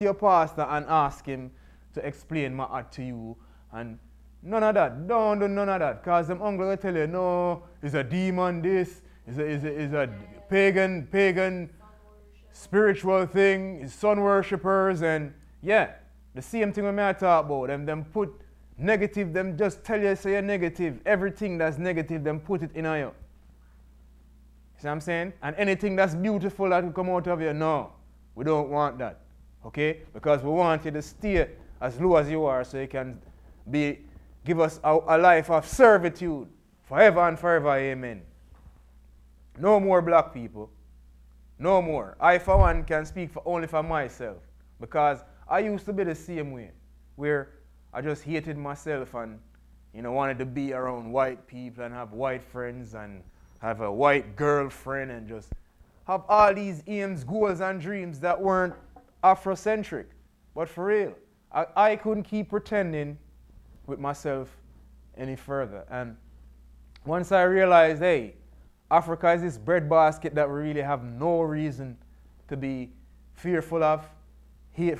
your pastor and ask him to explain Ma'at to you. And none of that. Don't do none of that. Because them uncle will tell you, no, it's a demon this, it's a pagan spiritual thing, it's sun worshippers, and yeah, the same thing when I talk about them put negative, them just tell you say you're negative. Everything that's negative, them put it in on you. See what I'm saying? And anything that's beautiful that will come out of you, no, we don't want that. Okay? Because we want you to stay as low as you are so you can give us a life of servitude forever and forever. Amen. No more black people. No more. I, for one, can speak only for myself. Because I used to be the same way. Where I just hated myself and, wanted to be around white people and have white friends and have a white girlfriend and just have all these aims, goals, and dreams that weren't Afrocentric. But for real, I couldn't keep pretending with myself any further. And once I realized, hey, Africa is this breadbasket that we really have no reason to be fearful of,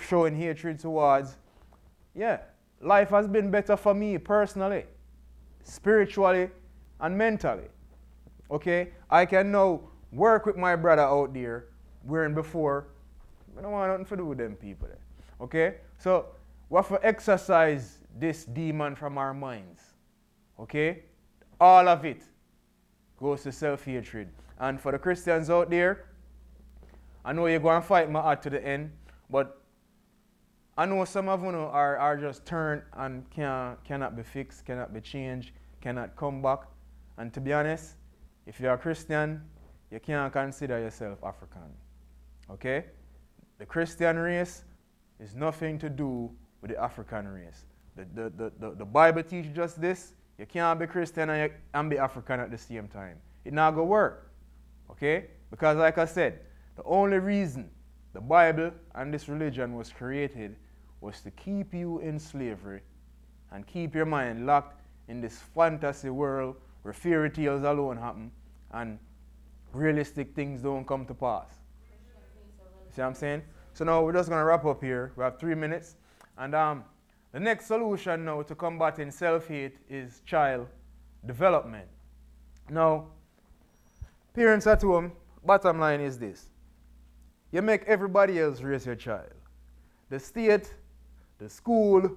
showing hatred towards, yeah, life has been better for me personally, spiritually, and mentally. Okay? I can now work with my brother out there, wherein before, I don't want nothing to do with them people there. Okay? So, we have to exercise this demon from our minds. Okay? All of it goes to self-hatred. And for the Christians out there, I know you're going to fight my heart to the end, but I know some of you are just turned and cannot be fixed, cannot be changed, cannot come back. And to be honest, if you're a Christian, you can't consider yourself African. Okay? The Christian race is nothing to do with the African race. The Bible teaches just this. You can't be Christian and be African at the same time. It's not going to work. Okay? Because like I said, the only reason the Bible and this religion was created was to keep you in slavery and keep your mind locked in this fantasy world where fairy tales alone happen and realistic things don't come to pass. See what I'm saying? So now we're just going to wrap up here. We have 3 minutes. And the next solution now to combating self-hate is child development. Now, parents at home, bottom line is this. You make everybody else raise your child. The state, the school,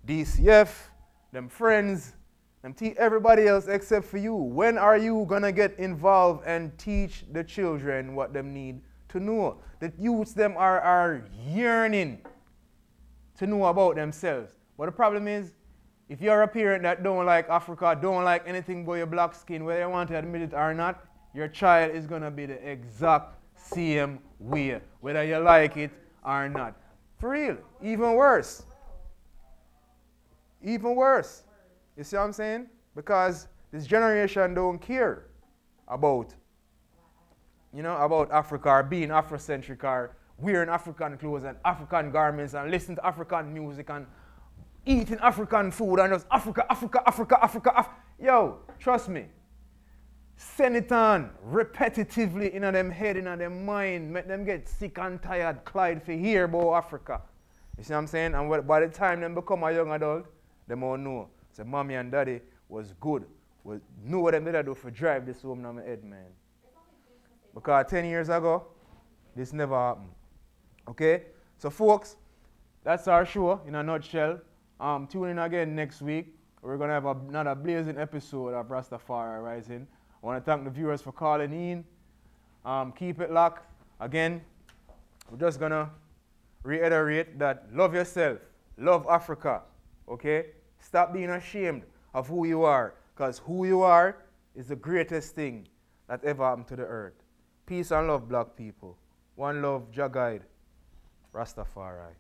DCF, them friends, everybody else except for you. When are you going to get involved and teach the children what they need to know? The youths them are yearning to know about themselves. But the problem is, if you're a parent that don't like Africa, don't like anything but your black skin, whether you want to admit it or not, your child is going to be the exact same way, whether you like it or not. For real, even worse. Even worse. You see what I'm saying? Because this generation don't care about, about Africa or being Afrocentric or wearing African clothes and African garments and listening to African music and eating African food and just Africa. Yo, trust me. Send it on repetitively in them head, in them mind. Make them get sick and tired, Clyde, for hear about Africa. You see what I'm saying? And by the time they become a young adult, they all know. So mommy and daddy was good. Know what they did do for drive this home in my head, man. Because 10 years ago, this never happened. Okay? So folks, that's our show in a nutshell. Tune in again next week. We're going to have another blazing episode of Rastafari Rising. I want to thank the viewers for calling in. Keep it locked. Again, we're just going to reiterate that love yourself. Love Africa. Okay? Stop being ashamed of who you are. Because who you are is the greatest thing that ever happened to the earth. Peace and love, black people. One love, Jah guide. Rastafari.